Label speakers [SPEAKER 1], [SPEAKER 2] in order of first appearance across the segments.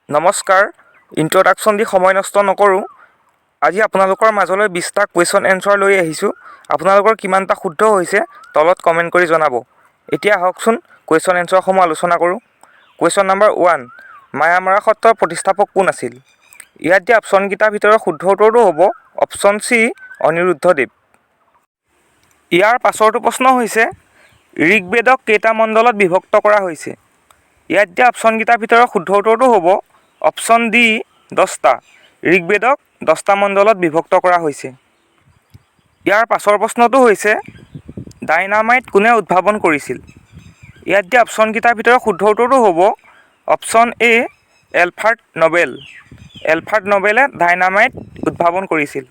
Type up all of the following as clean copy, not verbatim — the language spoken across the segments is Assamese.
[SPEAKER 1] নমস্কাৰ, ইন্ট্ৰডাকশ্যন দি সময় নষ্ট নকৰোঁ। আজি আপোনালোকৰ মাজলৈ 20টা কুৱেশ্যন এনচাৰ লৈ আহিছোঁ। আপোনালোকৰ কিমানটা শুদ্ধ হৈছে তলত কমেণ্ট কৰি জনাব। এতিয়া আহকচোন কুৱেশ্যন এনচাৰসমূহ আলোচনা কৰোঁ। কুৱেশ্যন নম্বৰ 1, মায়ামাৰা সত্ৰৰ প্ৰতিষ্ঠাপক কোন আছিল? ইয়াত দিয়া অপশ্যনকেইটাৰ ভিতৰত শুদ্ধ উত্তৰটো হ'ব অপশ্যন চি, অনিৰুদ্ধদেৱ। ইয়াৰ পাছৰটো প্ৰশ্ন হৈছে ঋগ্বেদক কেইটা মণ্ডলত বিভক্ত কৰা হৈছে? ইয়াত দিয়া অপশ্যনকেইটাৰ ভিতৰত শুদ্ধ উত্তৰটো হ'ব অপশ্যন ডি, 10টা। ঋগ্বেদক 10টা মণ্ডলত বিভক্ত কৰা হৈছে। ইয়াৰ পাছৰ প্ৰশ্নটো হৈছে ডাইনামাইট কোনে উদ্ভাৱন কৰিছিল? ইয়াত দিয়া অপশ্যনকেইটাৰ ভিতৰত শুদ্ধ উত্তৰটো হ'ব option A, Alfred Nobel. Alfred নবেলে ডাইনামাইট উদ্ভাৱন কৰিছিল।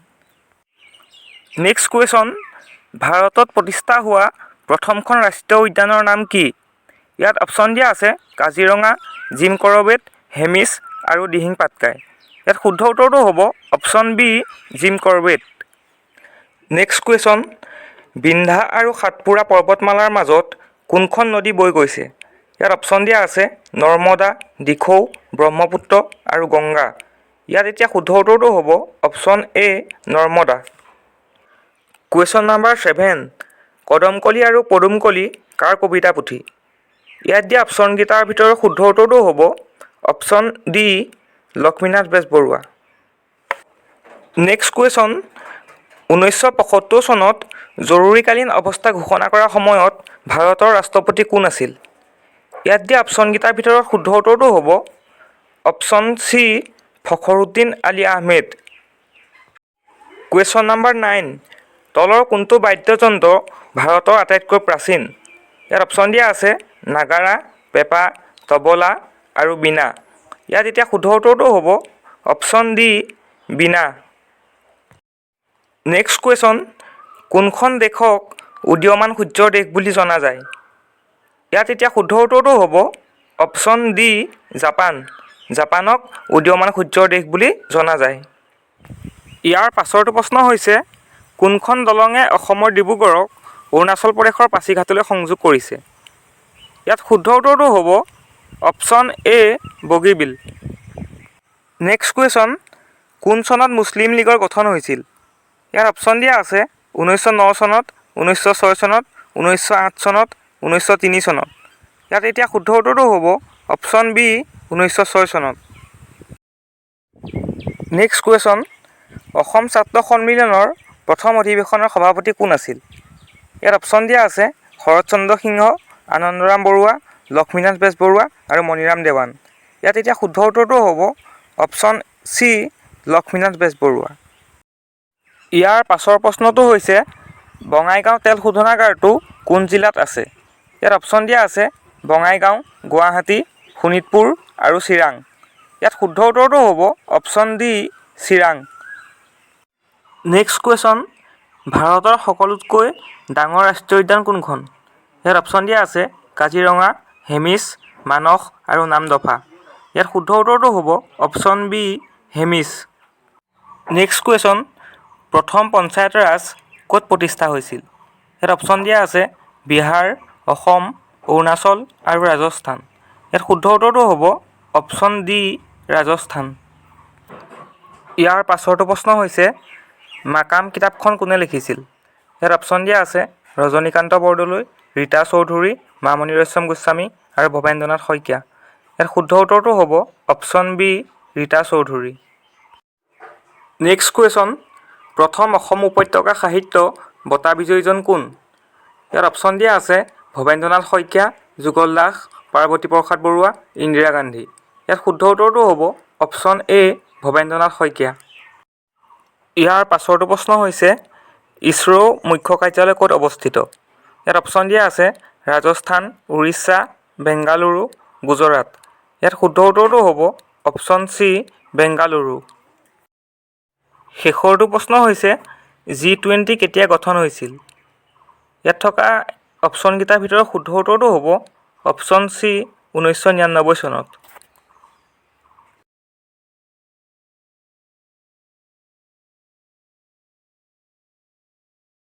[SPEAKER 1] নেক্সট কুৱেশ্যন, ভাৰতত প্ৰতিষ্ঠা হোৱা প্ৰথমখন ৰাষ্ট্ৰীয় উদ্যানৰ নাম কি? ইয়াত অপশ্যন দিয়া আছে কাজিৰঙা, জিম কৰবেট, হেমিছ আৰু দিহিং পাটকাই। ইয়াত শুদ্ধ উত্তৰটো হ'ব option B, Jim Corbett. Next question, Vindhya আৰু সাতপুৰা পৰ্বতমালাৰ মাজত কোনখন নদী বৈ গৈছে? ইয়াত অপশ্যন দিয়া আছে নৰ্মদা, দিখৌ, ব্ৰহ্মপুত্ৰ আৰু গংগা। ইয়াত এতিয়া শুদ্ধ উত্তৰটো হ'ব অপশ্যন এ, নৰ্মদা। কুৱেশ্যন নম্বৰ 7, কদমকলি আৰু পদুমকলি কাৰ কবিতা পুথি? ইয়াত দিয়া অপশ্যনকেইটাৰ ভিতৰত শুদ্ধ উত্তৰটো হ'ব option D, Lakshminath Bezbaroa. Next question, 1975 চনত জৰুৰীকালীন অৱস্থা ঘোষণা কৰাৰ সময়ত ভাৰতৰ ৰাষ্ট্ৰপতি কোন আছিল? ইয়াত দিয়া অপশ্যনকেইটাৰ ভিতৰত শুদ্ধ উত্তৰটো হ'ব option C, Fakhruddin Ali Ahmed. Question number 9, তলৰ কোনটো বাদ্যযন্ত্ৰ ভাৰতৰ আটাইতকৈ প্ৰাচীন? ইয়াত অপশ্যন দিয়া আছে নাগাৰা, পেঁপা, তবলা আৰু বীণা। ইয়াত এতিয়া শুদ্ধ উত্তৰটো হ'ব অপশ্যন ডি, বীণা। নেক্সট কুৱেশ্যন, কোনখন দেশক উদীয়মান সূৰ্যৰ দেশ বুলি জনা যায়? ইয়াত এতিয়া শুদ্ধ উত্তৰটো হ'ব অপশ্যন ডি, জাপান। জাপানক উদীয়মান সূৰ্যৰ দেশ বুলি জনা যায়। ইয়াৰ পাছৰটো প্ৰশ্ন হৈছে কোনখন দলঙে অসমৰ ডিব্ৰুগড়ক অৰুণাচল প্ৰদেশৰ পাছিঘাটলৈ সংযোগ কৰিছে? ইয়াত শুদ্ধ উত্তৰটো হ'ব অপশ্যন এ, বগীবিল। নেক্সট কুৱেশ্যন, কোন চনত মুছলিম লীগৰ গঠন হৈছিল? ইয়াত অপশ্যন দিয়া আছে 1909 চনত, 1906 চনত, 1908 চনত, 1903 চনত। ইয়াত এতিয়া শুদ্ধ উত্তৰটো হ'ব অপশ্যন বি, 1906 চনত। নেক্সট কুৱেশ্যন, অসম ছাত্ৰ সন্মিলনৰ প্ৰথম অধিৱেশনৰ সভাপতি কোন আছিল? ইয়াত অপশ্যন দিয়া আছে শৰৎ চন্দ্ৰ সিংহ, আনন্দৰাম বৰুৱা, লক্ষ্মীনাথ বেজবৰুৱা আৰু মণিৰাম দেৱান। ইয়াত এতিয়া শুদ্ধ উত্তৰটো হ'ব অপশ্যন চি, লক্ষ্মীনাথ বেজবৰুৱা। ইয়াৰ পাছৰ প্ৰশ্নটো হৈছে বঙাইগাঁও তেল শোধনাগাৰটো কোন জিলাত আছে? ইয়াত অপশ্যন দিয়া আছে বঙাইগাঁও, গুৱাহাটী, শোণিতপুৰ আৰু চিৰাং। ইয়াত শুদ্ধ উত্তৰটো হ'ব option D, Chirang. Next question, ভাৰতৰ সকলোতকৈ ডাঙৰ ৰাষ্ট্ৰীয় উদ্যান কোনখন? ইয়াত অপশ্যন দিয়া আছে কাজিৰঙা, হেমিছ, মানস আৰু নামদফা। ইয়াত শুদ্ধ উত্তৰটো হ'ব option B, Hemis. Next question, প্ৰথম পঞ্চায়ত ৰাজ ক'ত প্ৰতিষ্ঠা হৈছিল? ইয়াত অপশ্যন দিয়া আছে বিহাৰ, অসম, অৰুণাচল আৰু ৰাজস্থান। ইয়াত শুদ্ধ উত্তৰটো হ'ব অপশ্যন ডি, ৰাজস্থান। ইয়াৰ পাছৰটো প্ৰশ্ন হৈছে মাকাম কিতাপখন কোনে লিখিছিল? ইয়াত অপশ্যন দিয়া আছে ৰজনীকান্ত বৰদলৈ, ৰীতা চৌধুৰী, মামণি ৰয়ছম গোস্বামী আৰু ভৱেন্দ্ৰনাথ শইকীয়া। ইয়াত শুদ্ধ উত্তৰটো হ'ব option B, Rita Choudhury. Next question, প্ৰথম অসম উপত্যকা সাহিত্য বঁটা বিজয়ীজন কোন? ইয়াত অপশ্যন দিয়া আছে ভৱেন্দ্ৰনাথ শইকীয়া, যুগল দাস, পাৰ্বতী প্ৰসাদ বৰুৱা, ইন্দিৰা গান্ধী। ইয়াত শুদ্ধ উত্তৰটো হ'ব অপশ্যন এ, ভৱেন্দ্ৰনাথ শইকীয়া। ইয়াৰ পাছৰটো প্ৰশ্ন হৈছে ইছৰো মুখ্য কাৰ্যালয় ক'ত অৱস্থিত? ইয়াত অপশ্যন দিয়া আছে ৰাজস্থান, উৰিষ্যা, বেংগালুৰু, গুজৰাট। ইয়াত শুদ্ধ উত্তৰটো হ'ব অপশ্যন চি, বেংগালুৰু। শেষৰটো প্ৰশ্ন হৈছে G20 কেতিয়া গঠন হৈছিল? ইয়াত থকা অপশ্যনকেইটাৰ ভিতৰত শুদ্ধ উত্তৰটো হ'ব অপশ্যন চি, 1999 চনত।